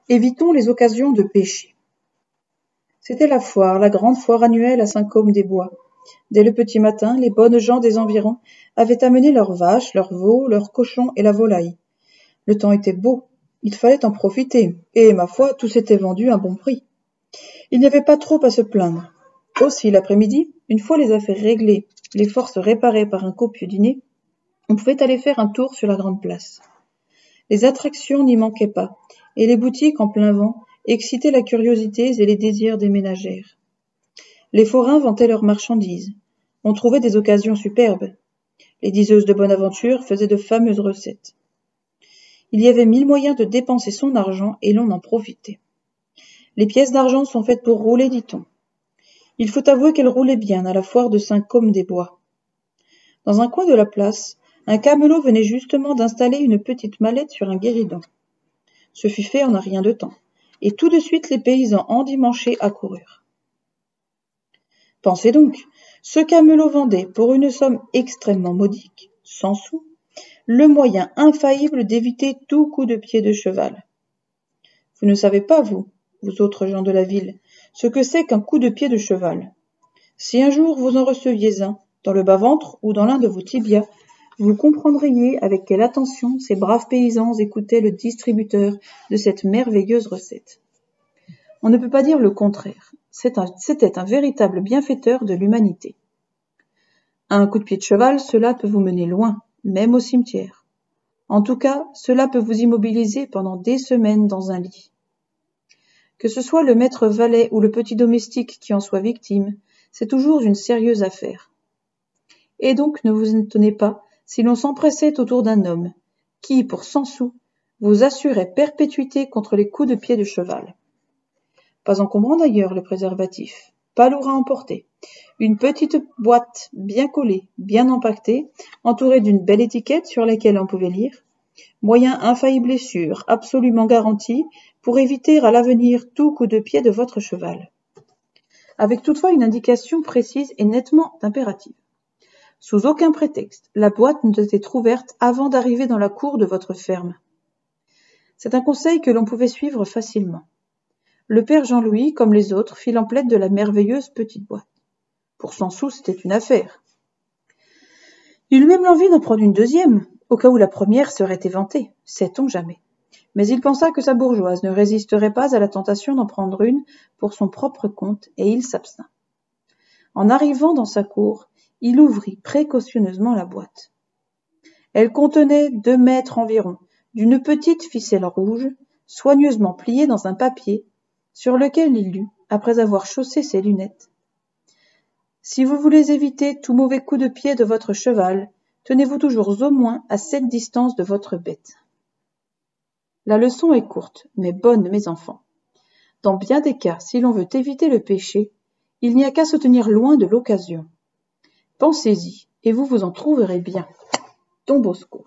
Évitons les occasions de pécher. C'était la foire, la grande foire annuelle à Saint-Côme-des-Bois. Dès le petit matin, les bonnes gens des environs avaient amené leurs vaches, leurs veaux, leurs cochons et la volaille. Le temps était beau, il fallait en profiter, et, ma foi, tout s'était vendu à bon prix. Il n'y avait pas trop à se plaindre. Aussi, l'après-midi, une fois les affaires réglées, les forces réparées par un copieux dîner, on pouvait aller faire un tour sur la grande place. Les attractions n'y manquaient pas, et les boutiques en plein vent excitaient la curiosité et les désirs des ménagères. Les forains vantaient leurs marchandises. On trouvait des occasions superbes. Les diseuses de bonne aventure faisaient de fameuses recettes. Il y avait 1000 moyens de dépenser son argent et l'on en profitait. Les pièces d'argent sont faites pour rouler, dit-on. Il faut avouer qu'elles roulaient bien à la foire de Saint-Côme-des-Bois. Dans un coin de la place, un camelot venait justement d'installer une petite mallette sur un guéridon. Ce fut fait en un rien de temps, et tout de suite les paysans endimanchés accoururent. Pensez donc, ce camelot vendait, pour une somme extrêmement modique, 100 sous, le moyen infaillible d'éviter tout coup de pied de cheval. Vous ne savez pas, vous autres gens de la ville, ce que c'est qu'un coup de pied de cheval. Si un jour vous en receviez un, dans le bas-ventre ou dans l'un de vos tibias, vous comprendriez avec quelle attention ces braves paysans écoutaient le distributeur de cette merveilleuse recette. On ne peut pas dire le contraire. C'était un véritable bienfaiteur de l'humanité. Un coup de pied de cheval, cela peut vous mener loin, même au cimetière. En tout cas, cela peut vous immobiliser pendant des semaines dans un lit. Que ce soit le maître valet ou le petit domestique qui en soit victime, c'est toujours une sérieuse affaire. Et donc ne vous étonnez pas si l'on s'empressait autour d'un homme, qui, pour 100 sous, vous assurait perpétuité contre les coups de pied de cheval. Pas encombrant d'ailleurs le préservatif, pas lourd à emporter. Une petite boîte bien collée, bien empaquetée, entourée d'une belle étiquette sur laquelle on pouvait lire « Moyen infaillible et sûr, absolument garanti, pour éviter à l'avenir tout coup de pied de votre cheval. » Avec toutefois une indication précise et nettement impérative. Sous aucun prétexte, la boîte ne doit être ouverte avant d'arriver dans la cour de votre ferme. C'est un conseil que l'on pouvait suivre facilement. Le père Jean-Louis, comme les autres, fit l'emplette de la merveilleuse petite boîte. Pour 100 sous, c'était une affaire. Il eut même l'envie d'en prendre une deuxième, au cas où la première serait éventée, sait-on jamais. Mais il pensa que sa bourgeoise ne résisterait pas à la tentation d'en prendre une pour son propre compte, et il s'abstint. En arrivant dans sa cour, il ouvrit précautionneusement la boîte. Elle contenait 2 mètres environ, d'une petite ficelle rouge, soigneusement pliée dans un papier, sur lequel il lut, après avoir chaussé ses lunettes. « Si vous voulez éviter tout mauvais coup de pied de votre cheval, tenez-vous toujours au moins à cette distance de votre bête. » La leçon est courte, mais bonne, mes enfants. Dans bien des cas, si l'on veut éviter le péché, il n'y a qu'à se tenir loin de l'occasion. Pensez-y, et vous vous en trouverez bien. Don Bosco.